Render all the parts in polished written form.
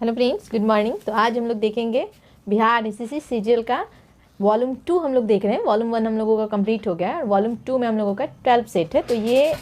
Hello friends, good morning. तो आज हम लोग देखेंगे बिहार एसएससी सीजीएल का वॉल्यूम 2 हम लोग देख रहे हैं। वॉल्यूम 1 हम लोगों का कंप्लीट हो गया है और वॉल्यूम 2 में हम लोगों का 12 सेट है। तो ये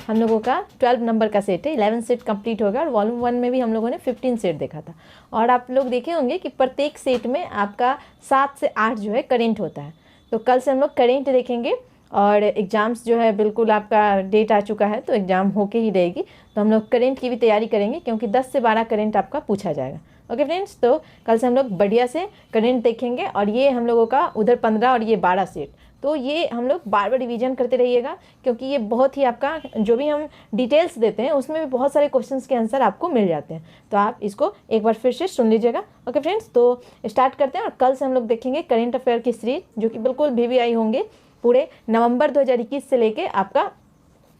हम लोगों का 12 नंबर का सेट है। 11 सेट कंप्लीट हो गया और वॉल्यूम 1 में भी हम लोगों ने 15 सेट देखा था। और आप लोग देखे होंगे कि प्रत्येक सेट में आपका 7 से 8 जो है करेंट होता है। तो कल से हम लोग करेंट देखेंगे और एग्ज़ाम्स जो है बिल्कुल आपका डेट आ चुका है तो एग्ज़ाम होके ही रहेगी। तो हम लोग करेंट की भी तैयारी करेंगे क्योंकि 10 से 12 करेंट आपका पूछा जाएगा। ओके फ्रेंड्स, तो कल से हम लोग बढ़िया से करेंट देखेंगे और ये हम लोगों का उधर 15 और ये 12 सेट। तो ये हम लोग बार बार रिवीजन करते रहिएगा क्योंकि ये बहुत ही आपका जो भी हम डिटेल्स देते हैं उसमें भी बहुत सारे क्वेश्चंस के आंसर आपको मिल जाते हैं। तो आप इसको एक बार फिर से सुन लीजिएगा। ओके फ्रेंड्स, तो स्टार्ट करते हैं और कल से हम लोग देखेंगे करेंट अफेयर की सीरीज जो कि बिल्कुल VVI होंगे पूरे नवंबर 2021 से लेके आपका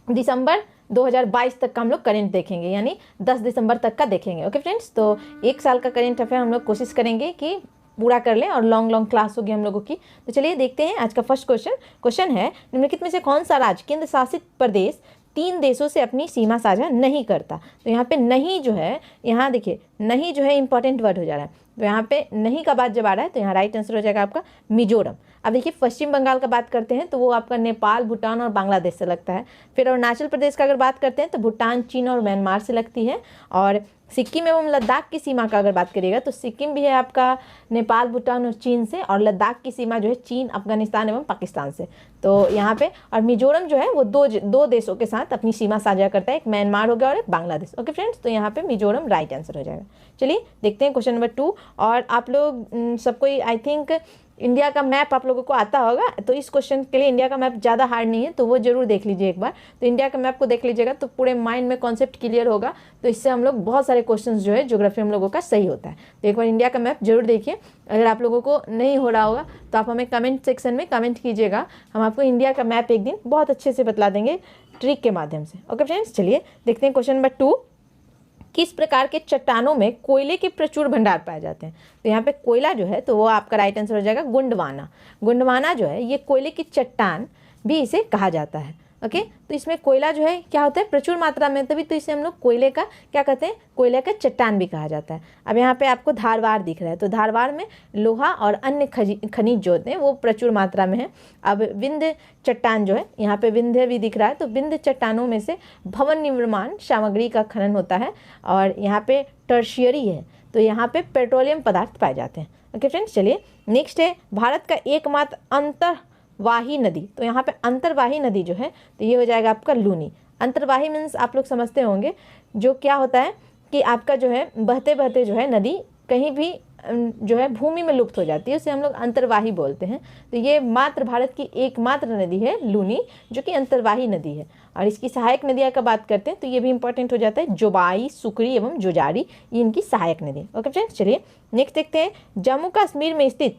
दिसंबर 2022 तक का हम लोग करेंट देखेंगे, यानी 10 दिसंबर तक का देखेंगे। ओके फ्रेंड्स, तो एक साल का करेंट अफेयर हम लोग कोशिश करेंगे कि पूरा कर लें और लॉन्ग क्लास होगी हम लोगों की। तो चलिए देखते हैं आज का फर्स्ट क्वेश्चन है निम्नलिखित में से कौन सा राज्य केंद्र शासित प्रदेश 3 देशों से अपनी सीमा साझा नहीं करता। तो यहाँ पे नहीं जो है, यहाँ देखिए नहीं जो है इंपॉर्टेंट वर्ड हो जा रहा है। तो यहाँ पे नहीं का बात जब आ रहा है तो यहाँ राइट आंसर हो जाएगा आपका मिजोरम। अब देखिए पश्चिम बंगाल का बात करते हैं तो वो आपका नेपाल, भूटान और बांग्लादेश से लगता है। फिर अरुणाचल प्रदेश का अगर बात करते हैं तो भूटान, चीन और म्यांमार से लगती है। और सिक्किम एवं लद्दाख की सीमा का अगर बात करिएगा तो सिक्किम भी है आपका नेपाल, भूटान और चीन से, और लद्दाख की सीमा जो है चीन, अफगानिस्तान एवं पाकिस्तान से। तो यहाँ पे और मिजोरम जो है वो दो देशों के साथ अपनी सीमा साझा करता है, एक म्यांमार हो गया और एक बांग्लादेश। ओके फ्रेंड्स, तो यहाँ पे मिजोरम राइट आंसर हो जाएगा। चलिए देखते हैं क्वेश्चन नंबर 2। और आप लोग सबको आई थिंक इंडिया का मैप आप लोगों को आता होगा, तो इस क्वेश्चन के लिए इंडिया का मैप ज़्यादा हार्ड नहीं है तो वो जरूर देख लीजिए एक बार। तो इंडिया का मैप को देख लीजिएगा तो पूरे माइंड में कॉन्सेप्ट क्लियर होगा। तो इससे हम लोग बहुत सारे क्वेश्चंस जो है ज्योग्राफी हम लोगों का सही होता है। तो एक बार इंडिया का मैप जरूर देखिए। अगर आप लोगों को नहीं हो रहा होगा तो आप हमें कमेंट सेक्शन में कमेंट कीजिएगा, हम आपको इंडिया का मैप एक दिन बहुत अच्छे से बतला देंगे ट्रिक के माध्यम से। ओके फ्रेंड्स, चलिए देखते हैं क्वेश्चन नंबर 2। किस प्रकार के चट्टानों में कोयले के प्रचुर भंडार पाए जाते हैं। तो यहाँ पे कोयला जो है तो वो आपका राइट आंसर हो जाएगा गुंडवाना। गुंडवाना जो है ये कोयले की चट्टान भी इसे कहा जाता है। ओके, तो इसमें कोयला जो है क्या होता है प्रचुर मात्रा में, तभी तो इसे हम लोग कोयले का क्या कहते हैं, कोयले का चट्टान भी कहा जाता है। अब यहाँ पे आपको धारवाड़ दिख रहा है तो धारवाड़ में लोहा और अन्य खनिज जो होते हैं वो प्रचुर मात्रा में है। अब विंध्य चट्टान जो है, यहाँ पे विंध्य भी दिख रहा है, तो विंध्य चट्टानों में से भवन निर्माण सामग्री का खनन होता है। और यहाँ पे टर्शियरी है तो यहाँ पे पेट्रोलियम पदार्थ पाए जाते हैं। ओके फ्रेंड्स, चलिए नेक्स्ट है भारत का एकमात्र अंतर्वाही नदी। तो यहाँ पे अंतर्वाही नदी जो है तो ये हो जाएगा आपका लूनी। अंतर्वाही मीन्स आप लोग समझते होंगे जो क्या होता है कि आपका जो है बहते बहते जो है नदी कहीं भी जो है भूमि में लुप्त हो जाती है, उसे हम लोग अंतर्वाही बोलते हैं। तो ये मात्र भारत की एकमात्र नदी है लूनी, जो कि अंतर्वाही नदी है। और इसकी सहायक नदियाँ का बात करते हैं तो ये भी इंपॉर्टेंट हो जाता है, जोबाई, सुकरी एवं जोजारी, ये इनकी सहायक नदी। ओके फ्रेंड्स, चलिए नेक्स्ट देखते हैं। जम्मू कश्मीर में स्थित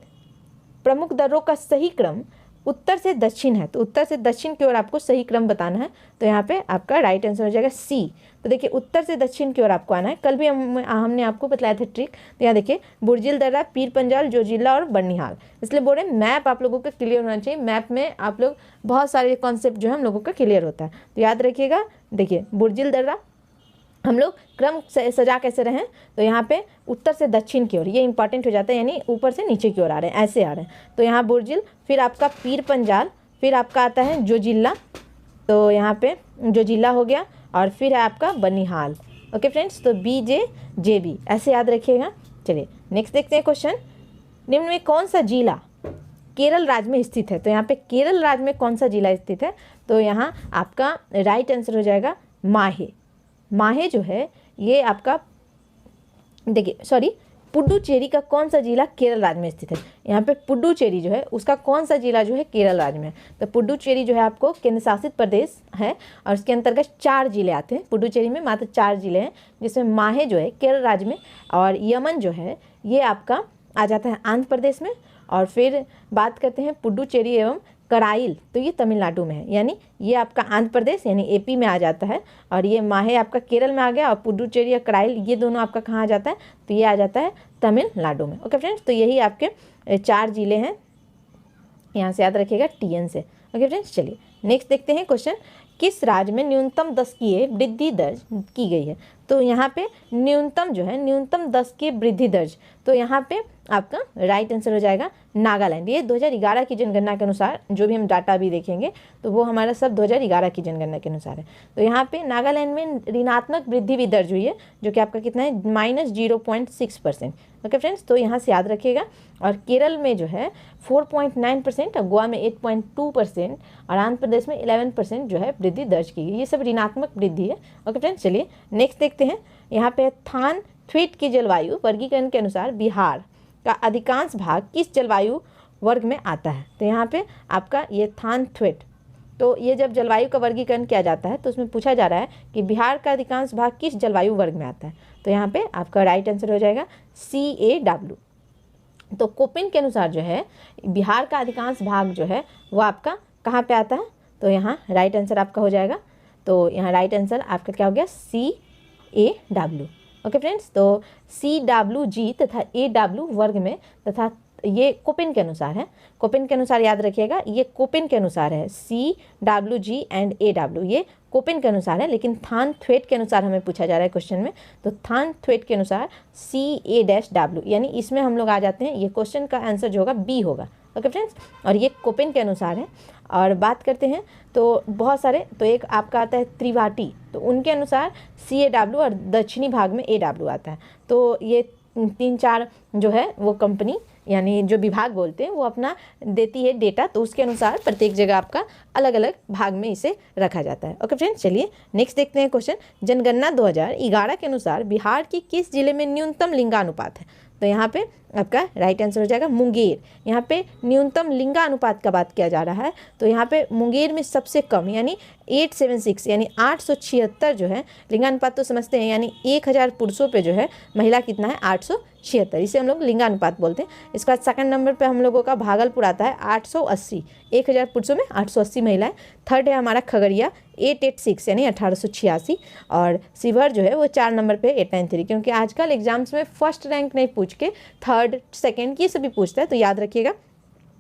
प्रमुख दर्रों का सही क्रम उत्तर से दक्षिण है। तो उत्तर से दक्षिण की ओर आपको सही क्रम बताना है। तो यहाँ पे आपका राइट आंसर हो जाएगा सी। तो देखिए उत्तर से दक्षिण की ओर आपको आना है। कल भी हमने आपको बतलाया था ट्रिक। तो यहाँ देखिए बुर्जिल दर्रा, पीर पंजाल, जोजिला और बनिहाल। इसलिए बोल रहे हैं मैप आप लोगों का क्लियर होना चाहिए। मैप में आप लोग बहुत सारे कॉन्सेप्ट जो है हम लोगों का क्लियर होता है। तो याद रखिएगा, देखिए बुर्जिल दर्रा हम लोग क्रम सजा कैसे रहे हैं, तो यहाँ पे उत्तर से दक्षिण की ओर, ये इंपॉर्टेंट हो जाता है, यानी ऊपर से नीचे की ओर आ रहे हैं, ऐसे आ रहे हैं। तो यहाँ बुर्जिल, फिर आपका पीर पंजाल, फिर आपका आता है जोजिला, तो यहाँ पे जोजिला हो गया, और फिर है आपका बनिहाल। ओके फ्रेंड्स, तो BJJB ऐसे याद रखिएगा। चलिए नेक्स्ट देखते हैं क्वेश्चन। निम्न में कौन सा जिला केरल राज्य में स्थित है। तो यहाँ पे केरल राज्य में कौन सा जिला स्थित है, तो यहाँ आपका राइट आंसर हो जाएगा माहे। माहे जो है ये आपका देखिए पुडुचेरी का कौन सा जिला केरल राज्य में स्थित है। यहाँ पे पुडुचेरी जो है उसका कौन सा जिला जो है केरल राज्य में है। तो पुडुचेरी जो है आपको केंद्र शासित प्रदेश है और उसके अंतर्गत 4 जिले आते हैं। पुडुचेरी में मात्र 4 जिले हैं, जिसमें माहे जो है केरल राज्य में, और यमन जो है ये आपका आ जाता है आंध्र प्रदेश में। और फिर बात करते हैं पुडुचेरी एवं कराइल, तो ये तमिलनाडु में है, यानी ये आपका आंध्र प्रदेश यानी AP में आ जाता है। और ये माहे आपका केरल में आ गया, और पुडुचेरी या कराइल ये दोनों आपका कहाँ आ जाता है, तो ये आ जाता है तमिलनाडु में। ओके फ्रेंड्स, तो यही आपके 4 जिले हैं, यहाँ से याद रखिएगा TN से। ओके फ्रेंड्स, चलिए नेक्स्ट देखते हैं क्वेश्चन। किस राज्य में न्यूनतम दशकीय वृद्धि दर्ज की गई है। तो यहाँ पे न्यूनतम जो है न्यूनतम 10 की वृद्धि दर्ज, तो यहाँ पे आपका राइट आंसर हो जाएगा नागालैंड। ये 2011 की जनगणना के अनुसार जो भी हम डाटा भी देखेंगे तो वो हमारा सब 2011 की जनगणना के अनुसार है। तो यहाँ पे नागालैंड में ऋणात्मक वृद्धि भी दर्ज हुई है, जो कि आपका कितना है -0.6%। ओके फ्रेंड्स, तो यहाँ से याद रखिएगा। और केरल में जो है 4.9% और गोवा में 8.2% और आंध्र प्रदेश में 11% जो है वृद्धि दर्ज की गई। ये सब ऋणात्मक वृद्धि है। ओके फ्रेंड्स, चलिए नेक्स्ट देखते हैं। यहाँ पे थान थ्वीट की जलवायु वर्गीकरण के अनुसार बिहार का अधिकांश भाग किस जलवायु वर्ग में आता है? तो यहाँ पे आपका ये थान थ्वीट, तो ये जब जलवायु का वर्गीकरण किया जाता है तो उसमें पूछा जा रहा है कि बिहार का अधिकांश भाग किस जलवायु वर्ग में आता है। तो यहाँ पे आपका राइट आंसर हो जाएगा CAW। तो कोपेन के अनुसार जो है बिहार का अधिकांश भाग जो है वो आपका कहाँ पे आता है? तो यहाँ राइट आंसर आपका हो जाएगा, तो यहाँ राइट आंसर आपका क्या हो गया CAW। ओके फ्रेंड्स, तो CWG तथा AW वर्ग में तथा ये कोपेन के अनुसार है। कोपेन के अनुसार याद रखिएगा, ये कोपेन के अनुसार है, CWG एंड AW ये कोपेन के अनुसार है, लेकिन थान थ्वेट के अनुसार हमें पूछा जा रहा है क्वेश्चन में। तो थान थ्वेट के अनुसार CAW, यानी इसमें हम लोग आ जाते हैं, ये क्वेश्चन का आंसर जो होगा B होगा। ओके फ्रेंड्स, और ये कोपेन के अनुसार है। और बात करते हैं तो बहुत सारे, तो एक आपका आता है त्रिवाटी, तो उनके अनुसार CAW और दक्षिणी भाग में AW आता है। तो ये 3-4 जो है वो कंपनी यानी जो विभाग बोलते हैं वो अपना देती है डेटा, तो उसके अनुसार प्रत्येक जगह आपका अलग अलग भाग में इसे रखा जाता है। ओके फ्रेंड्स, चलिए नेक्स्ट देखते हैं क्वेश्चन। जनगणना 2011 के अनुसार बिहार की किस जिले में न्यूनतम लिंगानुपात है? तो यहाँ पे आपका राइट आंसर हो जाएगा मुंगेर। यहाँ पे न्यूनतम लिंगानुपात का बात किया जा रहा है, तो यहाँ पे मुंगेर में सबसे कम यानी 876 यानी 876 जो है लिंगानुपात, तो समझते हैं यानी 1000 पुरुषों पे जो है महिला कितना है 876, इसे हम लोग लिंगानुपात बोलते हैं। इसका सेकंड नंबर पे हम लोगों का भागलपुर आता है 880, 1000 पुरुषों में 880 महिलाएं। थर्ड है हमारा खगड़िया 886 यानी 1886, और शिवहर जो है वो 4 नंबर पे 893, क्योंकि आजकल एग्जाम्स में फर्स्ट रैंक नहीं पूछ के थर्ड सेकंड की सभी पूछता है, तो याद रखिएगा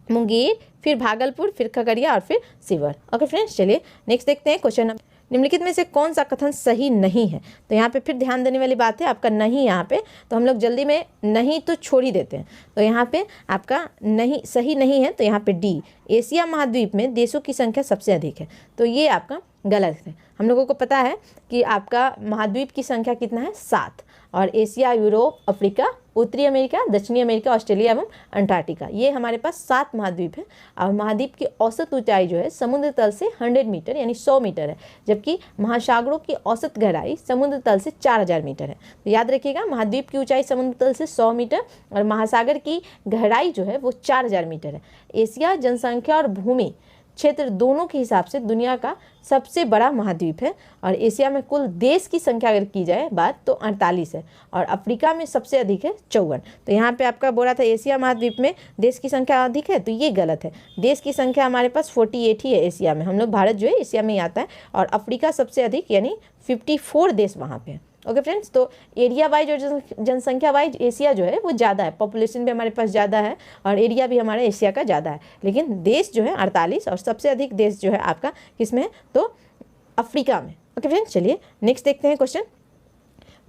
मुंगेर, फिर भागलपुर, फिर खगड़िया और फिर शिवहर। ओके फ्रेंड्स, चलिए नेक्स्ट देखते हैं क्वेश्चन। निम्नलिखित में से कौन सा कथन सही नहीं है? तो यहाँ पे फिर ध्यान देने वाली बात है आपका नहीं, यहाँ पे तो हम लोग जल्दी में नहीं तो छोड़ ही देते हैं। तो यहाँ पे आपका नहीं सही नहीं है, तो यहाँ पे D, एशिया महाद्वीप में देशों की संख्या सबसे अधिक है, तो ये आपका गलत है। हम लोगों को पता है कि आपका महाद्वीप की संख्या कितना है 7, और एशिया, यूरोप, अफ्रीका, उत्तरी अमेरिका, दक्षिणी अमेरिका, ऑस्ट्रेलिया एवं अंटार्कटिका, ये हमारे पास 7 महाद्वीप हैं। और महाद्वीप की औसत ऊंचाई जो है समुद्र तल से 100 मीटर यानी 100 मीटर है, जबकि महासागरों की औसत गहराई समुद्र तल से 4000 मीटर है। तो याद रखिएगा महाद्वीप की ऊंचाई समुद्र तल से 100 मीटर और महासागर की गहराई जो है वो 4000 मीटर है। एशिया जनसंख्या और भूमि क्षेत्र दोनों के हिसाब से दुनिया का सबसे बड़ा महाद्वीप है, और एशिया में कुल देश की संख्या अगर की जाए बात तो 48 है, और अफ्रीका में सबसे अधिक है 54। तो यहाँ पे आपका बोला था एशिया महाद्वीप में देश की संख्या अधिक है, तो ये गलत है। देश की संख्या हमारे पास 48 ही है एशिया में, हम लोग भारत जो है एशिया में ही आता है, और अफ्रीका सबसे अधिक यानी 54 देश वहाँ पे है। ओके फ्रेंड्स, तो एरिया वाइज और जनसंख्या वाइज एशिया जो है वो ज़्यादा है, पॉपुलेशन भी हमारे पास ज़्यादा है और एरिया भी हमारे एशिया का ज़्यादा है, लेकिन देश जो है 48 और सबसे अधिक देश जो है आपका किसमें है? तो अफ्रीका में। ओके फ्रेंड्स, चलिए नेक्स्ट देखते हैं क्वेश्चन।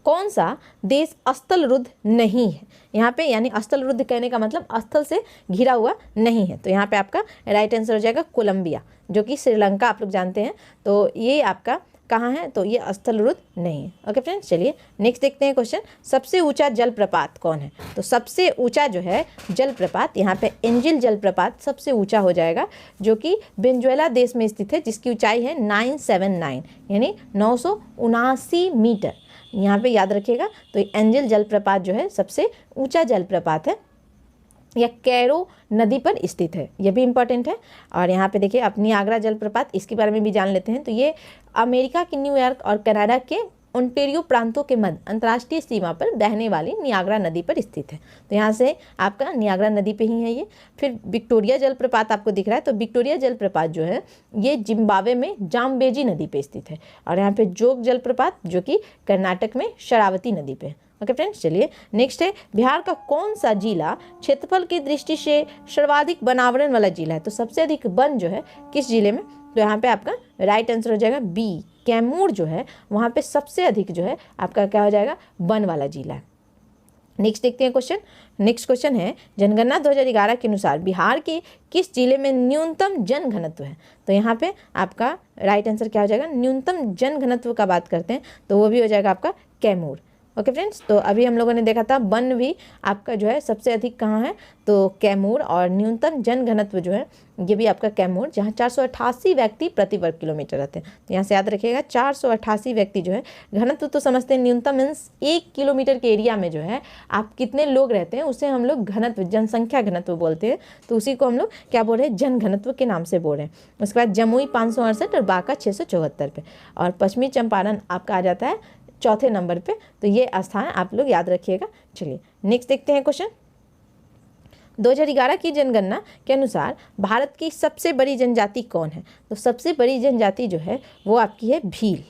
कौन सा देश स्थल रुद्ध नहीं है? यहाँ पे यानी स्थल रुद्ध कहने का मतलब स्थल से घिरा हुआ नहीं है, तो यहाँ पे आपका राइट आंसर हो जाएगा कोलंबिया, जो कि श्रीलंका आप लोग जानते हैं। तो ये आपका कहाँ है? तो ये स्थल रुद्ध नहीं है। ओके फ्रेंड्स, चलिए नेक्स्ट देखते हैं क्वेश्चन। सबसे ऊंचा जलप्रपात कौन है? तो सबसे ऊंचा जो है जलप्रपात यहाँ पे एंजिल जलप्रपात सबसे ऊंचा हो जाएगा, जो कि वेनेजुएला देश में स्थित है, जिसकी ऊंचाई है 979 यानी 979 मीटर। यहाँ पे याद रखिएगा, तो एंजिल जलप्रपात जो है सबसे ऊंचा जलप्रपात है, यह कैरो नदी पर स्थित है, यह भी इम्पॉर्टेंट है। और यहाँ पे देखिए अब नियाग्रा जलप्रपात, इसके बारे में भी जान लेते हैं। तो ये अमेरिका के न्यूयॉर्क और कनाडा के ओंटारियो प्रांतों के मध्य अंतर्राष्ट्रीय सीमा पर बहने वाली नियाग्रा नदी पर स्थित है, तो यहाँ से आपका नियाग्रा नदी पे ही है ये। फिर विक्टोरिया जलप्रपात आपको दिख रहा है, तो विक्टोरिया जलप्रपात जो है ये जिम्बाब्वे में जाम्बेजी नदी पे स्थित है। और यहाँ पे जोग जलप्रपात जो कि कर्नाटक में शरावती नदी पे है। ओके फ्रेंड्स, चलिए नेक्स्ट है बिहार का कौन सा जिला क्षेत्रफल की दृष्टि से सर्वाधिक वनावरण वाला जिला है? तो सबसे अधिक वन जो है किस जिले में? तो यहाँ पे आपका राइट आंसर हो जाएगा बी, कैमूर जो है वहाँ पे सबसे अधिक जो है आपका क्या हो जाएगा, वन वाला जिला है। नेक्स्ट देखते हैं क्वेश्चन। नेक्स्ट क्वेश्चन है जनगणना 2011 के अनुसार बिहार के किस जिले में न्यूनतम जनघनत्व है। तो यहाँ पे आपका राइट आंसर क्या हो जाएगा, न्यूनतम जनघनत्व का बात करते हैं तो वो भी हो जाएगा आपका कैमूर। ओके फ्रेंड्स, तो अभी हम लोगों ने देखा था वन भी आपका जो है सबसे अधिक कहाँ है, तो कैमूर, और न्यूनतम जनघनत्व जो है ये भी आपका कैमूर, जहाँ 488 व्यक्ति प्रति वर्ग किलोमीटर रहते हैं। तो यहाँ से याद रखिएगा 488 व्यक्ति जो है, घनत्व तो समझते हैं न्यूनतम मीन्स 1 किलोमीटर के एरिया में जो है आप कितने लोग रहते हैं उसे हम लोग घनत्व, जनसंख्या घनत्व बोलते हैं। तो उसी को हम लोग क्या बोल रहे हैं, जन घनत्व के नाम से बोल रहे हैं। उसके बाद जमुई 568 और बांका 674 पे, और पश्चिमी चंपारण आपका आ जाता है चौथे नंबर पे। तो ये स्थान आप लोग याद रखिएगा। चलिए नेक्स्ट देखते हैं क्वेश्चन। 2011 की जनगणना के अनुसार भारत की सबसे बड़ी जनजाति कौन है। तो सबसे बड़ी जनजाति जो है वो आपकी है भील।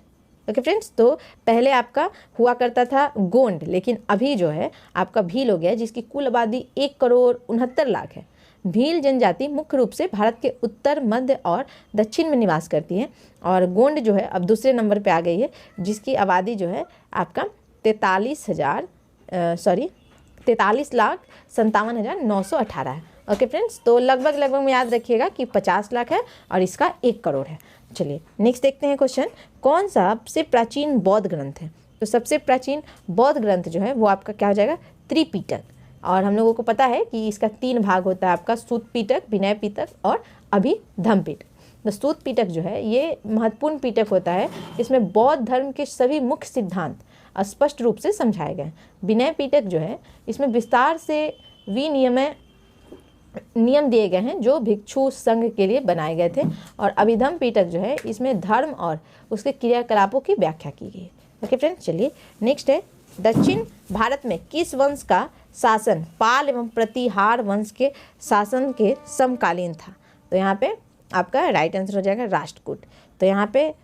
ओके फ्रेंड्स, तो पहले आपका हुआ करता था गोंड, लेकिन अभी जो है आपका भील हो गया, जिसकी कुल आबादी 1,69,00,000 है। भील जनजाति मुख्य रूप से भारत के उत्तर, मध्य और दक्षिण में निवास करती है, और गोंड जो है अब दूसरे नंबर पे आ गई है, जिसकी आबादी जो है आपका 43,57,918 है। ओके फ्रेंड्स, तो लगभग में याद रखिएगा कि 50 लाख है और इसका 1 करोड़ है। चलिए नेक्स्ट देखते हैं क्वेश्चन। कौन सा सबसे प्राचीन बौद्ध ग्रंथ है। तो सबसे प्राचीन बौद्ध ग्रंथ जो है वो आपका क्या हो जाएगा, त्रिपिटक। और हम लोगों को पता है कि इसका 3 भाग होता है आपका, सूत पिटक, विनय पिटक और अभिधम्म पिटक। तो सूत पिटक जो है ये महत्वपूर्ण पिटक होता है, इसमें बौद्ध धर्म के सभी मुख्य सिद्धांत स्पष्ट रूप से समझाए गए। विनय पिटक जो है इसमें विस्तार से नियम दिए गए हैं जो भिक्षु संघ के लिए बनाए गए थे, और अभिधम्म पिटक जो है इसमें धर्म और उसके क्रियाकलापों की व्याख्या की गई है। ओके फ्रेंड्स, चलिए नेक्स्ट है दक्षिण भारत में किस वंश का शासन पाल एवं प्रतिहार वंश के शासन के समकालीन था। तो यहाँ पे आपका राइट आंसर हो जाएगा राष्ट्रकूट। तो यहाँ पे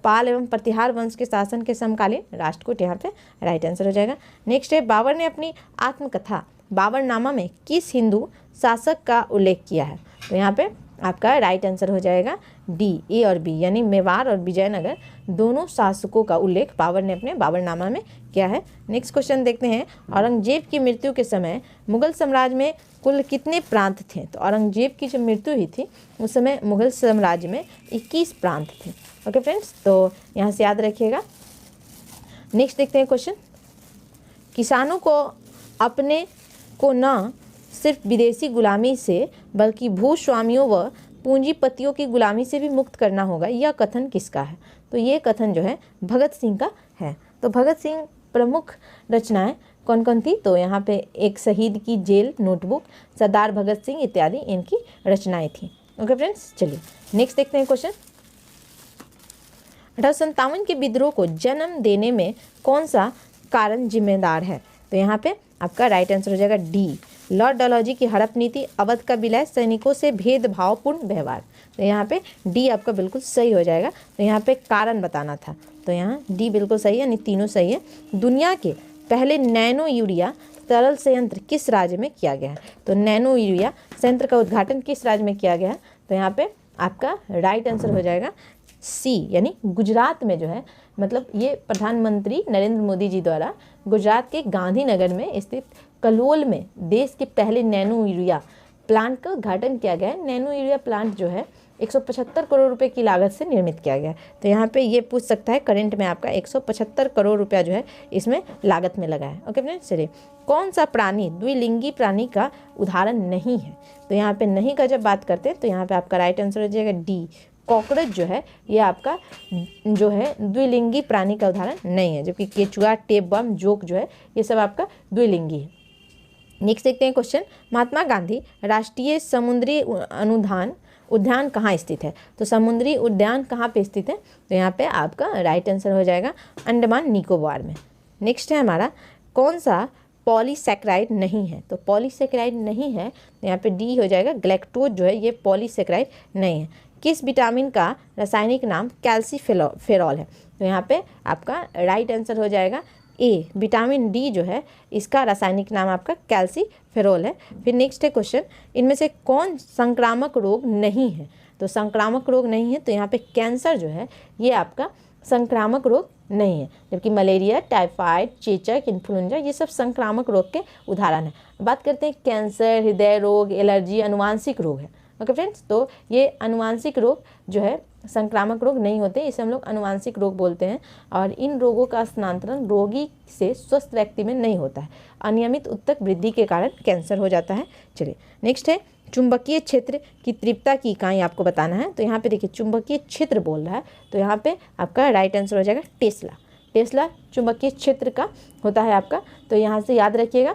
पाल एवं प्रतिहार वंश के शासन के समकालीन राष्ट्रकूट यहाँ पे राइट आंसर हो जाएगा। नेक्स्ट है बाबर ने अपनी आत्मकथा बाबरनामा में किस हिंदू शासक का उल्लेख किया है। तो यहाँ पे आपका राइट आंसर हो जाएगा डी, ए और बी, यानी मेवाड़ और विजयनगर दोनों शासकों का उल्लेख बाबर ने अपने बाबरनामा में किया है। नेक्स्ट क्वेश्चन देखते हैं। औरंगजेब की मृत्यु के समय मुगल साम्राज्य में कुल कितने प्रांत थे। तो औरंगजेब की जब मृत्यु हुई थी उस समय मुगल साम्राज्य में 21 प्रांत थे। ओके फ्रेंड्स, तो यहाँ से याद रखिएगा। नेक्स्ट देखते हैं क्वेश्चन। किसानों को अपने को न सिर्फ विदेशी गुलामी से बल्कि भूस्वामियों व पूंजीपतियों की गुलामी से भी मुक्त करना होगा, यह कथन किसका है। तो ये कथन जो है भगत सिंह का है। तो भगत सिंह प्रमुख रचनाएं कौन कौन थी। तो यहाँ पे एक शहीद की जेल नोटबुक, सरदार भगत सिंह इत्यादि इनकी रचनाएं थी। ओके फ्रेंड्स, चलिए नेक्स्ट देखते हैं क्वेश्चन। 1857 के विद्रोह को जन्म देने में कौन सा कारण जिम्मेदार है। तो यहाँ पे आपका राइट आंसर हो जाएगा डी, लॉर्ड डलहौजी की हड़प नीति, अवध का विलय, सैनिकों से भेदभावपूर्ण व्यवहार। तो यहाँ पे डी आपका बिल्कुल सही हो जाएगा। तो यहाँ पे कारण बताना था, तो यहाँ डी बिल्कुल सही है, यानी तीनों सही है। दुनिया के पहले नैनो यूरिया तरल संयंत्र किस राज्य में किया गया है। तो नैनो यूरिया संयंत्र का उद्घाटन किस राज्य में किया गया है। तो यहाँ पे आपका राइट आंसर हो जाएगा सी, यानी गुजरात में जो है, मतलब ये प्रधानमंत्री नरेंद्र मोदी जी द्वारा गुजरात के गांधीनगर में स्थित कलोल में देश के पहले नैनो यूरिया प्लांट का उद्घाटन किया गया है। नैनो यूरिया प्लांट जो है 175 करोड़ रुपए की लागत से निर्मित किया गया है। तो यहाँ पे ये पूछ सकता है करंट में आपका 175 करोड़ रुपया जो है इसमें लागत में लगा है। ओके फ्रेंड्स, चलिए कौन सा प्राणी द्विलिंगी प्राणी का उदाहरण नहीं है। तो यहाँ पे नहीं का जब बात करते हैं तो यहाँ पे आपका राइट आंसर हो जाएगा डी, कॉकरोच जो है ये आपका जो है द्विलिंगी प्राणी का उदाहरण नहीं है, जबकि केचुआ, टेपवर्म, जोक जो है ये सब आपका द्विलिंगी है। नेक्स्ट देखते हैं क्वेश्चन। महात्मा गांधी राष्ट्रीय समुद्री उद्यान कहाँ स्थित है। तो समुद्री उद्यान कहाँ पे स्थित है। तो यहाँ पे आपका राइट आंसर हो जाएगा अंडमान निकोबार में। नेक्स्ट है हमारा कौन सा पॉलीसैकेराइड नहीं है। तो पॉलीसैकेराइड नहीं है तो यहाँ पे डी हो जाएगा, ग्लैक्टोज जो है ये पॉलीसैकेराइड नहीं है। किस विटामिन का रासायनिक नाम कैल्सीफेरॉल है। तो यहाँ पे आपका राइट आंसर हो जाएगा ए, विटामिन डी जो है इसका रासायनिक नाम आपका कैल्सीफेरॉल है। फिर नेक्स्ट है क्वेश्चन, इनमें से कौन संक्रामक रोग नहीं है। तो संक्रामक रोग नहीं है, तो यहाँ पे कैंसर जो है ये आपका संक्रामक रोग नहीं है, जबकि मलेरिया, टाइफाइड, चेचक, इन्फ्लुएंजा ये सब संक्रामक रोग के उदाहरण हैं। बात करते हैं कैंसर, हृदय रोग, एलर्जी अनुवांशिक रोग है। ओके फ्रेंड्स, तो ये अनुवांशिक रोग जो है संक्रामक रोग नहीं होते, इसे हम लोग अनुवांशिक रोग बोलते हैं। और इन रोगों का स्थानांतरण रोगी से स्वस्थ व्यक्ति में नहीं होता है। अनियमित उत्तक वृद्धि के कारण कैंसर हो जाता है। चलिए नेक्स्ट है चुंबकीय क्षेत्र की तीव्रता की इकाई आपको बताना है। तो यहाँ पे देखिए चुंबकीय क्षेत्र बोल रहा है, तो यहाँ पे आपका राइट आंसर हो जाएगा टेस्ला। टेस्ला चुंबकीय क्षेत्र का होता है आपका, तो यहाँ से याद रखिएगा।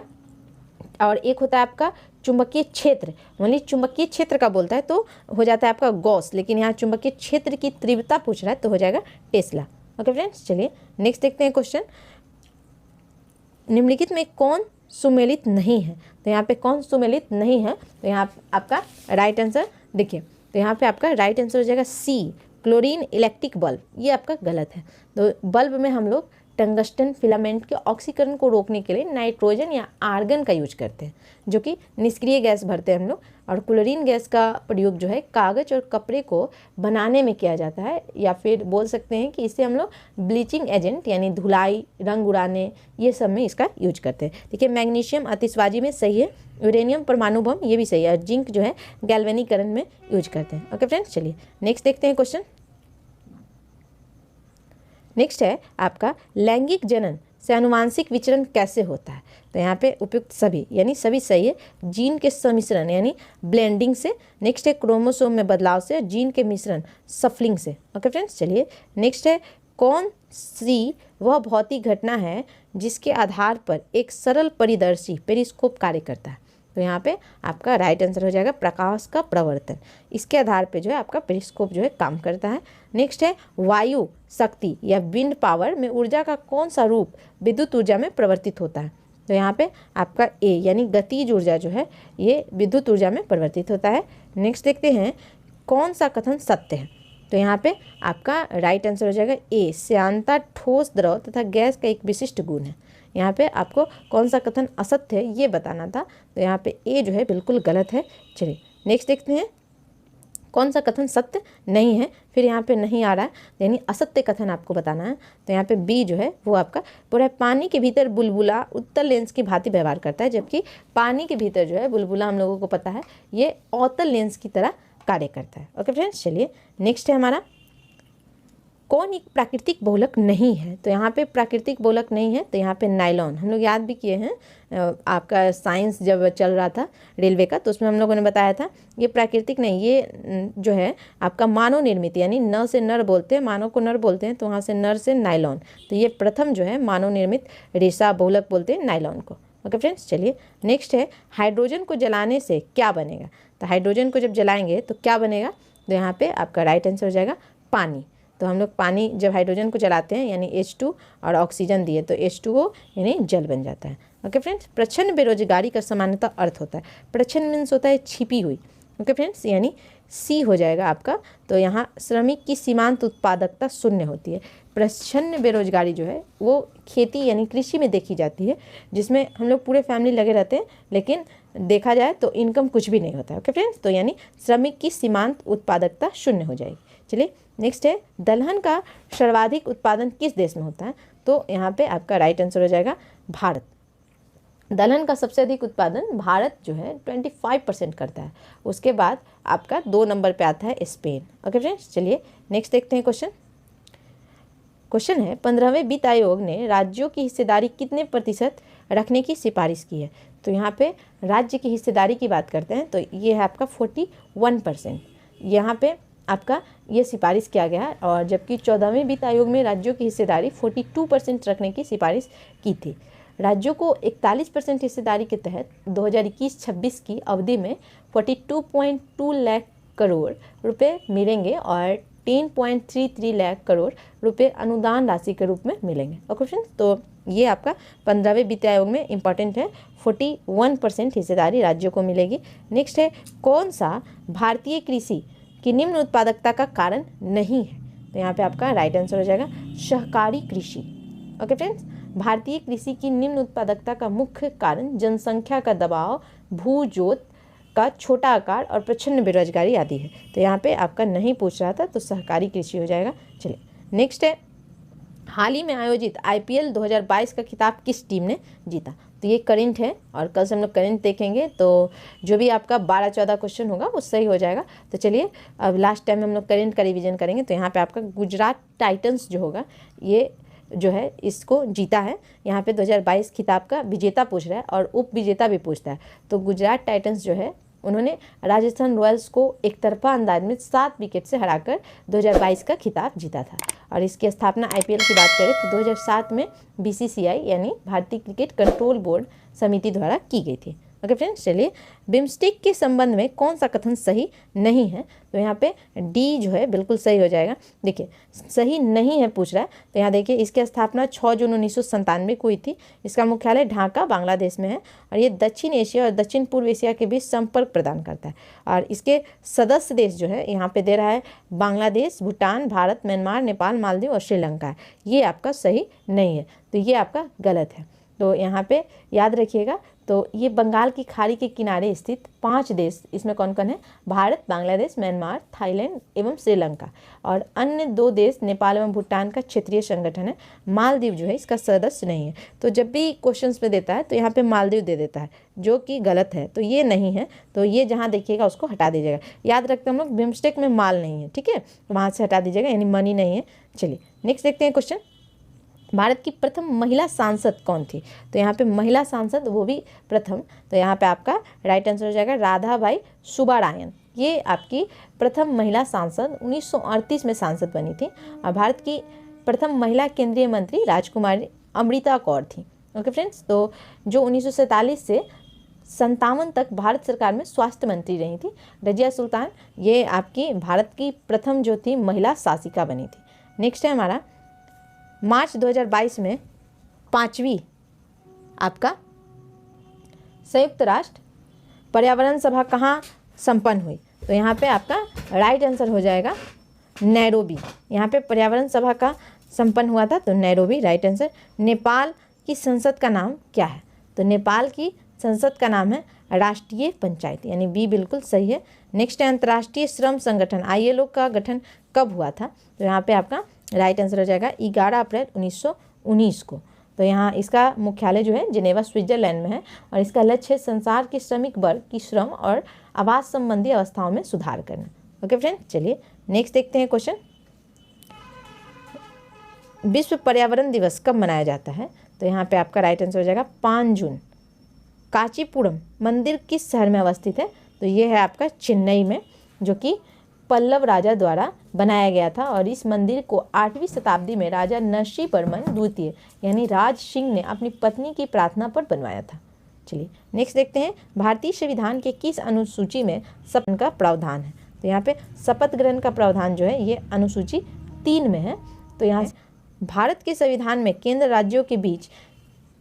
और एक होता है आपका चुंबकीय क्षेत्र, मतलब चुंबकीय क्षेत्र का बोलता है तो हो जाता है आपका गॉस, लेकिन यहाँ चुंबकीय क्षेत्र की तीव्रता पूछ रहा है तो हो जाएगा टेस्ला। ओके फ्रेंड्स, चलिए नेक्स्ट देखते हैं क्वेश्चन। निम्नलिखित में कौन सुमेलित नहीं है? तो यहाँ पे कौन सुमेलित नहीं है, तो यहाँ आपका राइट आंसर देखिए, तो यहाँ पे आपका राइट आंसर हो जाएगा सी, क्लोरीन इलेक्ट्रिक बल्ब। ये आपका गलत है। तो बल्ब में हम लोग टंगस्टन फिलामेंट के ऑक्सीकरण को रोकने के लिए नाइट्रोजन या आर्गन का यूज करते हैं, जो कि निष्क्रिय गैस भरते हैं हम लोग। और क्लोरीन गैस का प्रयोग जो है कागज़ और कपड़े को बनाने में किया जाता है, या फिर बोल सकते हैं कि इसे हम लोग ब्लीचिंग एजेंट यानी धुलाई, रंग उड़ाने, ये सब में इसका यूज करते हैं। देखिए मैग्नीशियम आतिशबाजी में सही है, यूरेनियम परमाणु बम ये भी सही है, और जिंक जो है गैल्वेनीकरण में यूज करते हैं। ओके फ्रेंड्स, चलिए नेक्स्ट देखते हैं क्वेश्चन। नेक्स्ट है आपका लैंगिक जनन से अनुवांशिक विचरण कैसे होता है? तो यहाँ पे उपयुक्त सभी यानी सभी सही है। जीन के सम्मिश्रण यानी ब्लेंडिंग से। नेक्स्ट है क्रोमोसोम में बदलाव से। जीन के मिश्रण सफलिंग से। ओके फ्रेंड्स, चलिए नेक्स्ट है कौन सी वह भौतिक घटना है जिसके आधार पर एक सरल परिदर्शी पेरिस्कोप कार्य करता है? तो यहाँ पे आपका राइट आंसर हो जाएगा प्रकाश का प्रवर्तन। इसके आधार पे जो है आपका पेरिस्कोप जो है काम करता है। नेक्स्ट है वायु शक्ति या विंड पावर में ऊर्जा का कौन सा रूप विद्युत ऊर्जा में परिवर्तित होता है? तो यहाँ पे आपका ए यानी गतिज ऊर्जा जो है ये विद्युत ऊर्जा में परिवर्तित होता है। नेक्स्ट देखते हैं कौन सा कथन सत्य है? तो यहाँ पे आपका राइट आंसर हो जाएगा ए, श्यानता ठोस, द्रव तथा गैस का एक विशिष्ट गुण है। यहाँ पे आपको कौन सा कथन असत्य है ये बताना था, तो यहाँ पे ए जो है बिल्कुल गलत है। चलिए नेक्स्ट देखते हैं कौन सा कथन सत्य नहीं है, फिर यहाँ पे नहीं आ रहा है यानी असत्य कथन आपको बताना है। तो यहाँ पे बी जो है वो आपका पूरा पानी के भीतर बुलबुला उत्तल लेंस की भांति व्यवहार करता है, जबकि पानी के भीतर जो है बुलबुला हम लोगों को पता है ये अवतल लेंस की तरह कार्य करता है। ओके फ्रेंड्स, चलिए नेक्स्ट है हमारा कौन एक प्राकृतिक बहुलक नहीं है? तो यहाँ पे प्राकृतिक बहुलक नहीं है, तो यहाँ पे नायलॉन। हम लोग याद भी किए हैं आपका साइंस जब चल रहा था रेलवे का, तो उसमें हम लोगों ने बताया था ये प्राकृतिक नहीं, ये जो है आपका मानव निर्मित यानी न से नर बोलते हैं, मानव को नर बोलते हैं, तो वहाँ से नर से नायलॉन, तो ये प्रथम जो है मानव निर्मित रेशा बहुलक बोलते हैं नायलॉन को। ओके फ्रेंड्स, चलिए नेक्स्ट है हाइड्रोजन को जलाने से क्या बनेगा? तो हाइड्रोजन को जब जलाएंगे तो क्या बनेगा? तो यहाँ पे आपका राइट आंसर हो जाएगा पानी। तो हम लोग पानी जब हाइड्रोजन को जलाते हैं यानी H2 और ऑक्सीजन दिए तो H2O यानी जल बन जाता है। ओके फ्रेंड्स, प्रच्छन्न बेरोजगारी का सामान्यतः अर्थ होता है, प्रच्छन्न मीन्स होता है छिपी हुई। ओके फ्रेंड्स, यानी सी हो जाएगा आपका। तो यहाँ श्रमिक की सीमांत उत्पादकता शून्य होती है। प्रच्छन्न बेरोजगारी जो है वो खेती यानी कृषि में देखी जाती है, जिसमें हम लोग पूरे फैमिली लगे रहते हैं लेकिन देखा जाए तो इनकम कुछ भी नहीं होता है। ओके फ्रेंड्स, तो यानी श्रमिक की सीमांत उत्पादकता शून्य हो जाएगी। चलिए नेक्स्ट है दलहन का सर्वाधिक उत्पादन किस देश में होता है? तो यहाँ पे आपका राइट आंसर हो जाएगा भारत। दलहन का सबसे अधिक उत्पादन भारत जो है 25% करता है। उसके बाद आपका 2 नंबर पे आता है स्पेन। ओके फ्रेंड्स, चलिए नेक्स्ट देखते हैं क्वेश्चन है 15वें वित्त आयोग ने राज्यों की हिस्सेदारी कितने प्रतिशत रखने की सिफारिश की है? तो यहाँ पे राज्य की हिस्सेदारी की बात करते हैं तो ये है आपका 41%। यहाँ पे आपका ये सिफारिश किया गया है, और जबकि 14वें वित्त आयोग में राज्यों की हिस्सेदारी 42% रखने की सिफारिश की थी। राज्यों को 41% हिस्सेदारी के तहत 2021-26 की अवधि में 42.2 लाख करोड़ रुपए मिलेंगे और 10.33 लाख करोड़ रुपए अनुदान राशि के रूप में मिलेंगे। ओके फ्रेंड्स, तो ये आपका 15वें वित्त आयोग में इंपॉर्टेंट है, 41% हिस्सेदारी राज्यों को मिलेगी। नेक्स्ट है कौन सा भारतीय कृषि की निम्न उत्पादकता का कारण नहीं है? तो यहाँ पे आपका राइट आंसर हो जाएगा सहकारी कृषि। ओके फ्रेंड्स, भारतीय कृषि की निम्न उत्पादकता का मुख्य कारण जनसंख्या का दबाव, भू जोत का छोटा आकार और प्रच्छन्न बेरोजगारी आदि है। तो यहाँ पे आपका नहीं पूछ रहा था, तो सहकारी कृषि हो जाएगा। चलिए नेक्स्ट है, हाल ही में आयोजित IPL 2022 का खिताब किस टीम ने जीता? तो ये करंट है और कल से हम लोग करंट देखेंगे, तो जो भी आपका 12-14 क्वेश्चन होगा वो सही हो जाएगा। तो चलिए अब लास्ट टाइम हम लोग करंट का रिवीजन करेंगे। तो यहाँ पे आपका गुजरात टाइटंस जो होगा ये जो है इसको जीता है। यहाँ पे 2022 खिताब का विजेता पूछ रहा है और उप विजेता भी पूछता है। तो गुजरात टाइटंस जो है उन्होंने राजस्थान रॉयल्स को एक तरफा अंदाज में 7 विकेट से हराकर 2022 का खिताब जीता था। और इसकी स्थापना IPL की बात करें तो 2007 में BCCI यानी भारतीय क्रिकेट कंट्रोल बोर्ड समिति द्वारा की गई थी। ओके फ्रेंड्स, चलिए बिम्स्टेक के संबंध में कौन सा कथन सही नहीं है? तो यहाँ पे डी जो है बिल्कुल सही हो जाएगा। देखिए सही नहीं है पूछ रहा है, तो यहाँ देखिए इसकी स्थापना 6 जून 1997 को हुई थी। इसका मुख्यालय ढाका बांग्लादेश में है और ये दक्षिण एशिया और दक्षिण पूर्व एशिया के बीच संपर्क प्रदान करता है। और इसके सदस्य देश जो है यहाँ पे दे रहा है बांग्लादेश, भूटान, भारत, म्यांमार, नेपाल, मालदीव और श्रीलंका। ये आपका सही नहीं है, तो ये आपका गलत है। तो यहाँ पे याद रखिएगा, तो ये बंगाल की खाड़ी के किनारे स्थित 5 देश, इसमें कौन कौन है? भारत, बांग्लादेश, म्यांमार, थाईलैंड एवं श्रीलंका। और अन्य 2 देश नेपाल एवं भूटान का क्षेत्रीय संगठन है। मालदीव जो है इसका सदस्य नहीं है। तो जब भी क्वेश्चंस में देता है तो यहाँ पे मालदीव दे देता है, जो कि गलत है। तो ये नहीं है, तो ये जहाँ देखिएगा उसको हटा दीजिएगा। याद रखते हम लोग बिम्स्टेक में माल नहीं है, ठीक है, वहाँ से हटा दीजिएगा, यानी मनी नहीं है। चलिए नेक्स्ट देखते हैं क्वेश्चन, भारत की प्रथम महिला सांसद कौन थी? तो यहाँ पे महिला सांसद वो भी प्रथम, तो यहाँ पे आपका राइट आंसर हो जाएगा राधाबाई सुब्बारायन। ये आपकी प्रथम महिला सांसद 1938 में सांसद बनी थी। और भारत की प्रथम महिला केंद्रीय मंत्री राजकुमारी अमृता कौर थी। ओके फ्रेंड्स, तो जो 1947 से 57 तक भारत सरकार में स्वास्थ्य मंत्री रही थी। रजिया सुल्तान ये आपकी भारत की प्रथम जो थी महिला शासिका बनी थी। नेक्स्ट है हमारा, मार्च 2022 में 5वीं आपका संयुक्त राष्ट्र पर्यावरण सभा कहाँ संपन्न हुई? तो यहाँ पे आपका राइट आंसर हो जाएगा नैरोबी। यहाँ पे पर्यावरण सभा का संपन्न हुआ था, तो नैरोबी राइट आंसर। नेपाल की संसद का नाम क्या है? तो नेपाल की संसद का नाम है राष्ट्रीय पंचायत, यानी बी बिल्कुल सही है। नेक्स्ट है, अंतर्राष्ट्रीय श्रम संगठन ILO का गठन कब हुआ था? तो यहाँ पे आपका राइट आंसर हो जाएगा 11 अप्रैल 1919 को। तो यहाँ इसका मुख्यालय जो है जिनेवा स्विट्जरलैंड में है और इसका लक्ष्य है संसार के श्रमिक वर्ग की श्रम और आवास संबंधी अवस्थाओं में सुधार करना। ओके फ्रेंड, चलिए नेक्स्ट देखते हैं क्वेश्चन, विश्व पर्यावरण दिवस कब मनाया जाता है? तो यहाँ पे आपका राइट आंसर हो जाएगा 5 जून। कांचीपुरम मंदिर किस शहर में अवस्थित है? तो ये है आपका चेन्नई में, जो कि पल्लव राजा द्वारा बनाया गया था। और इस मंदिर को 8वीं शताब्दी में राजा नरसिंहवर्मन द्वितीय यानी राज सिंह ने अपनी पत्नी की प्रार्थना पर बनवाया था। चलिए नेक्स्ट देखते हैं, भारतीय संविधान के किस अनुसूची में शपथ का प्रावधान है? तो यहाँ पे शपथ ग्रहण का प्रावधान जो है ये अनुसूची 3 में है। तो यहाँ भारत के संविधान में केंद्र राज्यों के बीच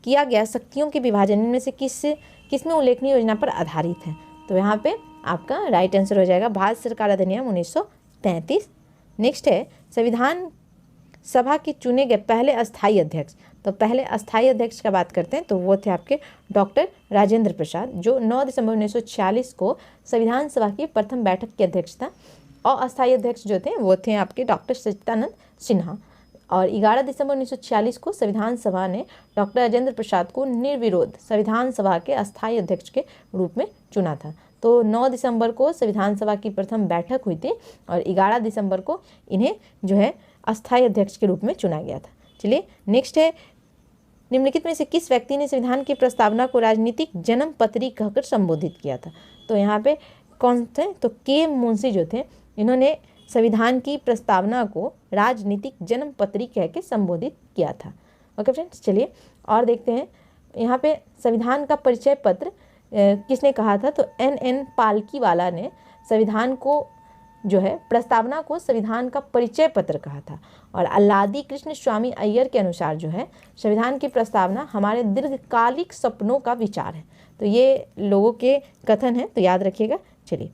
किया गया शक्तियों के विभाजन में से किसमें उल्लेखनीय योजना पर आधारित है? तो यहाँ पे आपका राइट आंसर हो जाएगा भारत सरकार अधिनियम 1933। नेक्स्ट है, संविधान सभा के चुने गए पहले अस्थायी अध्यक्ष। तो पहले अस्थायी अध्यक्ष का बात करते हैं तो वो थे आपके डॉक्टर राजेंद्र प्रसाद, जो 9 दिसंबर 1946 को संविधान सभा की प्रथम बैठक के अध्यक्ष था। और अस्थायी अध्यक्ष जो थे वो थे आपके डॉक्टर सच्चिदानंद सिन्हा। और 11 दिसंबर 1946 को संविधान सभा ने डॉक्टर राजेंद्र प्रसाद को निर्विरोध संविधान सभा के अस्थायी अध्यक्ष के रूप में चुना था। तो 9 दिसंबर को संविधान सभा की प्रथम बैठक हुई थी और 11 दिसंबर को इन्हें जो है अस्थायी अध्यक्ष के रूप में चुना गया था। चलिए नेक्स्ट है, निम्नलिखित में से किस व्यक्ति ने संविधान की प्रस्तावना को राजनीतिक जन्म पत्री कहकर संबोधित किया था? तो यहाँ पे कौन थे? तो के मुंशी जो थे, इन्होंने संविधान की प्रस्तावना को राजनीतिक जन्म पत्री कह के संबोधित किया था। ओके फ्रेंड्स, चलिए और देखते हैं, यहाँ पे संविधान का परिचय पत्र किसने कहा था? तो NN पालकीवाला ने संविधान को जो है प्रस्तावना को संविधान का परिचय पत्र कहा था। और अल्लादी कृष्ण स्वामी अय्यर के अनुसार जो है संविधान की प्रस्तावना हमारे दीर्घकालिक सपनों का विचार है। तो ये लोगों के कथन है, तो याद रखिएगा। चलिए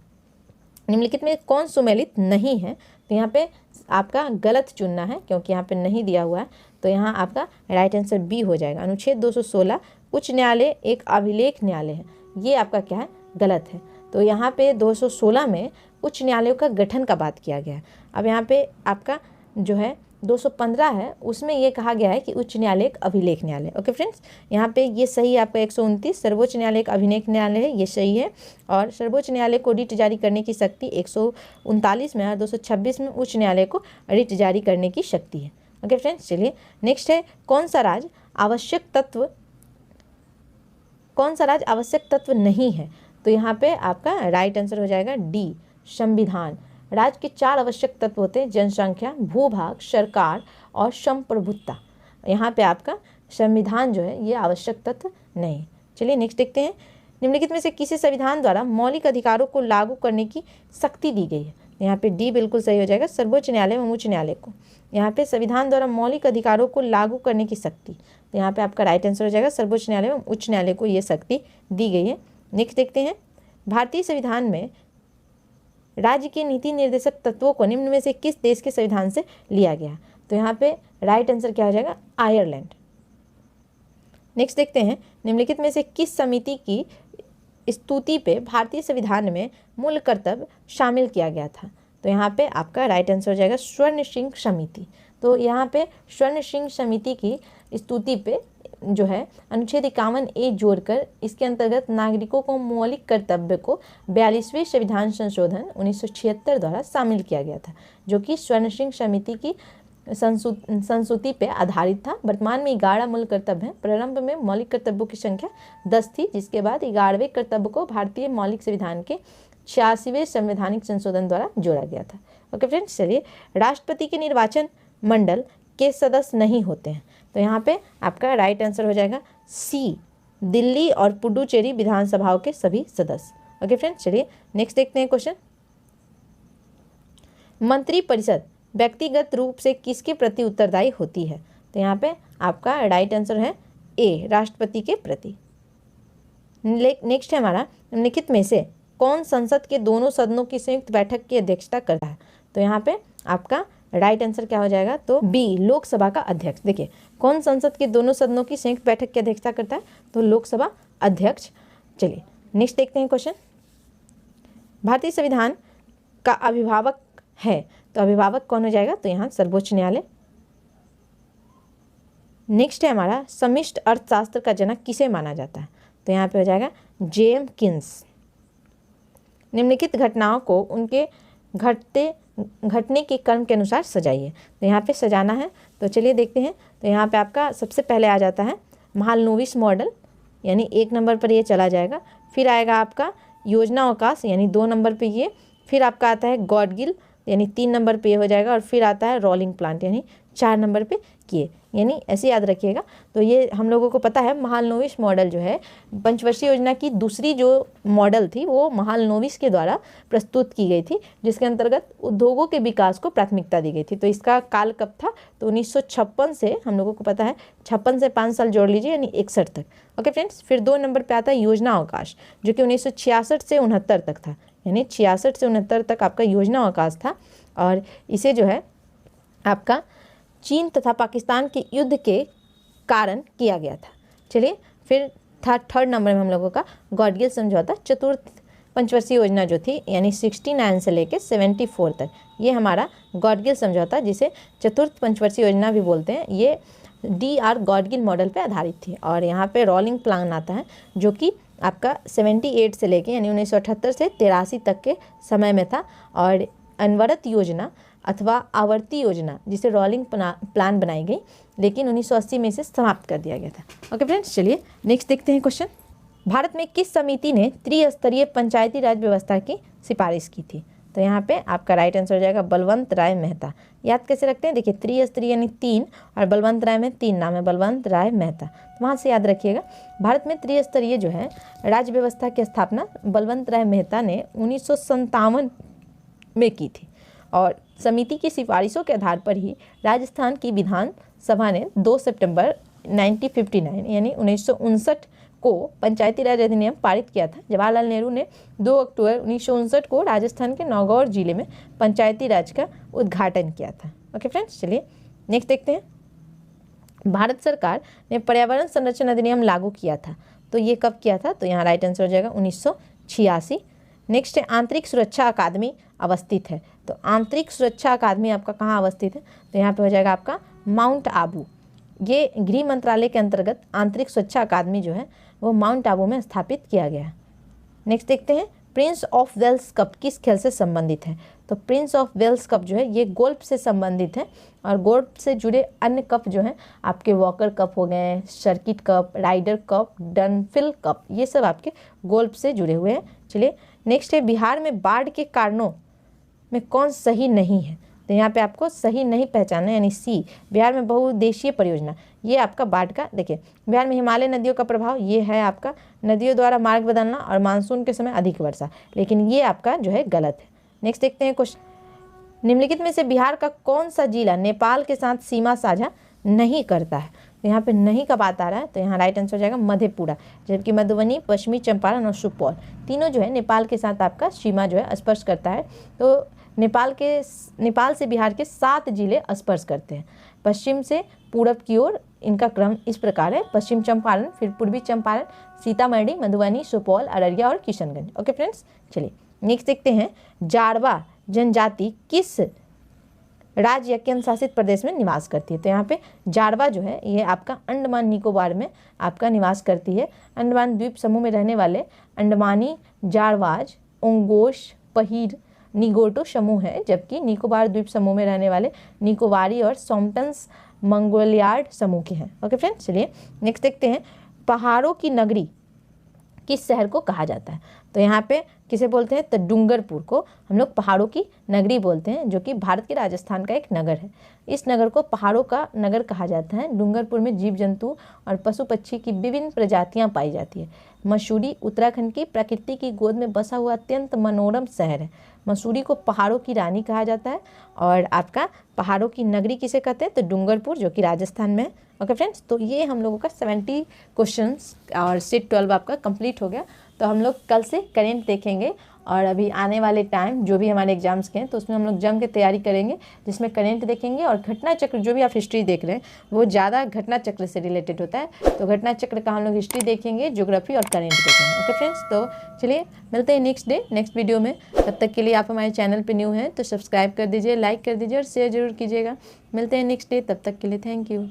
निम्नलिखित में कौन सुमेलित नहीं है? तो यहाँ पे आपका गलत चुनना है क्योंकि यहाँ पे नहीं दिया हुआ है। तो यहाँ आपका राइट आंसर बी हो जाएगा। अनुच्छेद 216 उच्च न्यायालय एक अभिलेख न्यायालय है, ये आपका क्या है? गलत है। तो यहाँ पे 216 में उच्च न्यायालयों का गठन का बात किया गया है। अब यहाँ पे आपका जो है 215 है, उसमें ये कहा गया है कि उच्च न्यायालय एक अभिलेख न्यायालय। ओके फ्रेंड्स, यहाँ पे ये सही है आपका 129 सर्वोच्च न्यायालय एक अभिलेख न्यायालय है, ये सही है। और सर्वोच्च न्यायालय को रिट जारी करने की शक्ति 139 में और 226 में उच्च न्यायालय को रिट जारी करने की शक्ति है। ओके फ्रेंड्स, चलिए नेक्स्ट है कौन सा राज्य आवश्यक तत्व नहीं है। तो यहाँ पे आपका राइट आंसर हो जाएगा डी, संविधान। राज्य के 4 आवश्यक तत्व होते हैं, जनसंख्या, भूभाग, सरकार और संप्रभुता। यहाँ पे आपका संविधान जो है ये आवश्यक तत्व नहीं। चलिए नेक्स्ट देखते हैं, निम्नलिखित में से किसी संविधान द्वारा मौलिक अधिकारों को लागू करने की शक्ति दी गई है। यहाँ पे डी बिल्कुल सही हो जाएगा, सर्वोच्च न्यायालय एवं उच्च न्यायालय को। यहाँ पे संविधान द्वारा मौलिक अधिकारों को लागू करने की शक्ति, तो यहाँ पे आपका राइट आंसर हो जाएगा सर्वोच्च न्यायालय एवं उच्च न्यायालय को ये शक्ति दी गई है। नेक्स्ट देखते हैं, भारतीय संविधान में राज्य के नीति निर्देशक तत्वों को निम्न में से किस देश के संविधान से लिया गया। तो यहाँ पे राइट आंसर क्या हो जाएगा, आयरलैंड। नेक्स्ट देखते हैं, निम्नलिखित में से किस समिति की स्तुति पे भारतीय संविधान में मूल कर्तव्य शामिल किया गया था। तो यहाँ पे आपका राइट आंसर हो जाएगा स्वर्ण सिंह समिति। तो यहाँ पे स्वर्ण सिंह समिति की स्तुति पे जो है अनुच्छेद 51A जोड़कर इसके अंतर्गत नागरिकों को मौलिक कर्तव्य को 42वें संविधान संशोधन 1976 द्वारा शामिल किया गया था, जो कि स्वर्ण सिंह समिति की संस्तुति पे आधारित था। वर्तमान में 11 मूल कर्तव्य हैं। प्रारंभ में मौलिक कर्तव्यों की संख्या 10 थी, जिसके बाद 11वें कर्तव्य को भारतीय मौलिक संविधान के 86वें संवैधानिक संशोधन द्वारा जोड़ा गया था। ओके फ्रेंड्स, चलिए राष्ट्रपति के निर्वाचन मंडल के सदस्य नहीं होते हैं। तो यहाँ पे आपका राइट आंसर हो जाएगा सी, दिल्ली और पुडुचेरी विधानसभाओं के सभी सदस्य। ओके फ्रेंड्स, चलिए नेक्स्ट देखते हैं क्वेश्चन, मंत्रिपरिषद व्यक्तिगत रूप से किसके प्रति उत्तरदायी होती है। तो यहाँ पे आपका राइट आंसर है ए, राष्ट्रपति के प्रति। नेक्स्ट है हमारा, निम्नलिखित में से कौन संसद के दोनों सदनों की संयुक्त बैठक की अध्यक्षता करता है। तो यहाँ पे आपका राइट आंसर क्या हो जाएगा, तो बी, लोकसभा का अध्यक्ष। देखिए कौन संसद के दोनों सदनों की संयुक्त बैठक की अध्यक्षता करता है, तो लोकसभा अध्यक्ष। चलिए नेक्स्ट देखते हैं क्वेश्चन, भारतीय संविधान का अभिभावक है, तो अभिभावक कौन हो जाएगा, तो यहाँ सर्वोच्च न्यायालय। नेक्स्ट है हमारा, समष्टि अर्थशास्त्र का जनक किसे माना जाता है। तो यहाँ पे हो जाएगा जेम्स किन्स। निम्नलिखित घटनाओं को उनके घटने के क्रम के अनुसार सजाइए। तो यहाँ पे सजाना है, तो चलिए देखते हैं। तो यहाँ पे आपका सबसे पहले आ जाता है महालनोबिस मॉडल, यानी 1 नंबर पर ये चला जाएगा। फिर आएगा आपका योजना अवकाश, यानी 2 नंबर पे ये। फिर आपका आता है गॉडगिल, यानी 3 नंबर पे ये हो जाएगा। और फिर आता है रोलिंग प्लांट, यानी 4 नंबर पे किए, यानी ऐसे याद रखिएगा। तो ये हम लोगों को पता है महालनोबिस मॉडल जो है पंचवर्षीय योजना की दूसरी जो मॉडल थी वो महालनोबिस के द्वारा प्रस्तुत की गई थी, जिसके अंतर्गत उद्योगों के विकास को प्राथमिकता दी गई थी। तो इसका काल कब था, तो 1956 से, हम लोगों को पता है 56 से 5 साल जोड़ लीजिए, यानी 61 तक। ओके फ्रेंड्स, फिर 2 नंबर पर आता है योजना अवकाश, जो कि 1966 से 69 तक था, यानी 66 से 69 तक आपका योजना अवकाश था। और इसे जो है आपका चीन तथा पाकिस्तान के युद्ध के कारण किया गया था। चलिए फिर थर्ड नंबर में हम लोगों का गॉडगिल समझौता, चतुर्थ पंचवर्षीय योजना जो थी, यानी 69 से लेकर 74 तक, ये हमारा गॉडगिल समझौता, जिसे चतुर्थ पंचवर्षीय योजना भी बोलते हैं, ये DR गॉडगिल मॉडल पे आधारित थी। और यहाँ पे रोलिंग प्लान आता है, जो कि आपका 78 से लेके, यानी 1978 से 83 तक के समय में था। और अनवरत योजना अथवा आवर्ती योजना, जिसे रोलिंग प्लान बनाई गई, लेकिन 1980 में इसे समाप्त कर दिया गया था। ओके फ्रेंड्स, चलिए नेक्स्ट देखते हैं क्वेश्चन, भारत में किस समिति ने त्रिस्तरीय पंचायती राज व्यवस्था की सिफारिश की थी। तो यहाँ पे आपका राइट आंसर हो जाएगा बलवंत राय मेहता। याद कैसे रखते हैं, देखिए त्रिस्तरीय यानी 3, और बलवंत राय में 3 नाम है, बलवंत राय मेहता, तो वहाँ से याद रखिएगा। भारत में त्रिस्तरीय जो है राज्य व्यवस्था की स्थापना बलवंत राय मेहता ने 1957 में की थी। और समिति की सिफारिशों के आधार पर ही राजस्थान की विधानसभा ने 2 सितंबर 1959 यानी 1959 को पंचायती राज अधिनियम पारित किया था। जवाहरलाल नेहरू ने 2 अक्टूबर 1959 को राजस्थान के नागौर जिले में पंचायती राज का उद्घाटन किया था। ओके फ्रेंड्स, चलिए नेक्स्ट देखते हैं। भारत सरकार ने पर्यावरण संरक्षण अधिनियम लागू किया था, तो ये कब किया था, तो यहाँ राइट आंसर हो जाएगा 1986। नेक्स्ट है आंतरिक सुरक्षा अकादमी अवस्थित है। तो आंतरिक सुरक्षा अकादमी आपका कहाँ अवस्थित है? तो यहाँ पे हो जाएगा आपका माउंट आबू। ये गृह मंत्रालय के अंतर्गत आंतरिक सुरक्षा अकादमी जो है वो माउंट आबू में स्थापित किया गया है। नेक्स्ट देखते हैं प्रिंस ऑफ वेल्स कप किस खेल से संबंधित है? तो प्रिंस ऑफ वेल्स कप जो है ये गोल्फ से संबंधित है, और गोल्फ से जुड़े अन्य कप जो हैं आपके वॉकर कप हो गए, circuit cup, Ryder cup, Dunhill cup, ये सब आपके गोल्फ से जुड़े हुए हैं। चलिए नेक्स्ट है बिहार में बाढ़ के कारणों में कौन सही नहीं है? तो यहाँ पे आपको सही नहीं पहचानना है, यानी सी, बिहार में बहुउद्देशीय परियोजना, ये आपका बाढ़ का। देखिए बिहार में हिमालय नदियों का प्रभाव, ये है आपका नदियों द्वारा मार्ग बदलना और मानसून के समय अधिक वर्षा, लेकिन ये आपका जो है गलत है। नेक्स्ट देखते हैं क्वेश्चन, निम्नलिखित में से बिहार का कौन सा जिला नेपाल के साथ सीमा साझा नहीं करता है? तो यहाँ पे नहीं का बात आ रहा है, तो यहाँ राइट आंसर हो जाएगा मधेपुरा, जबकि मधुबनी, पश्चिमी चंपारण और सुपौल तीनों जो है नेपाल के साथ आपका सीमा जो है स्पर्श करता है। तो नेपाल से बिहार के 7 जिले स्पर्श करते हैं। पश्चिम से पूरब की ओर इनका क्रम इस प्रकार है, पश्चिम चंपारण, फिर पूर्वी चंपारण, सीतामढ़ी, मधुबनी, सुपौल, अररिया और किशनगंज। ओके फ्रेंड्स, चलिए नेक्स्ट देखते हैं जारवा जनजाति किस राज्य या केंद्र शासित प्रदेश में निवास करती है? तो यहाँ पे जारवा जो है ये आपका अंडमान निकोबार में आपका निवास करती है। अंडमान द्वीप समूह में रहने वाले अंडमानी, जारवाज, ओंगोश, पहीर, निगोटो समूह है, जबकि निकोबार द्वीप समूह में रहने वाले निकोबारी और सोमटन्स मंगोलियार्ड समूह के हैं। ओके फ्रेंड्स, चलिए नेक्स्ट देखते हैं पहाड़ों की नगरी किस शहर को कहा जाता है? तो यहाँ पे किसे बोलते हैं? तो डूंगरपुर को हम लोग पहाड़ों की नगरी बोलते हैं, जो कि भारत के राजस्थान का एक नगर है। इस नगर को पहाड़ों का नगर कहा जाता है। डूंगरपुर में जीव जंतु और पशु पक्षी की विभिन्न प्रजातियां पाई जाती है। मसूरी उत्तराखंड की प्रकृति की गोद में बसा हुआ अत्यंत मनोरम शहर है। मसूरी को पहाड़ों की रानी कहा जाता है, और आपका पहाड़ों की नगरी किसे कहते हैं? तो डूंगरपुर, जो कि राजस्थान में है। ओके फ्रेंड्स, तो ये हम लोगों का 70 क्वेश्चंस और सेट 12 आपका कंप्लीट हो गया। तो हम लोग कल से करेंट देखेंगे, और अभी आने वाले टाइम जो भी हमारे एग्जाम्स के हैं तो उसमें हम लोग जम के तैयारी करेंगे, जिसमें करेंट देखेंगे। और घटना चक्र जो भी आप हिस्ट्री देख रहे हैं वो ज़्यादा घटना चक्र से रिलेटेड होता है, तो घटना चक्र का हम लोग हिस्ट्री देखेंगे, ज्योग्राफी और करेंट देखेंगे। ओके फ्रेंड्स, तो चलिए मिलते हैं नेक्स्ट डे नेक्स्ट वीडियो में। तब तक के लिए आप हमारे चैनल पर न्यू हैं तो सब्सक्राइब कर दीजिए, लाइक कर दीजिए और शेयर जरूर कीजिएगा। मिलते हैं नेक्स्ट डे, तब तक के लिए थैंक यू।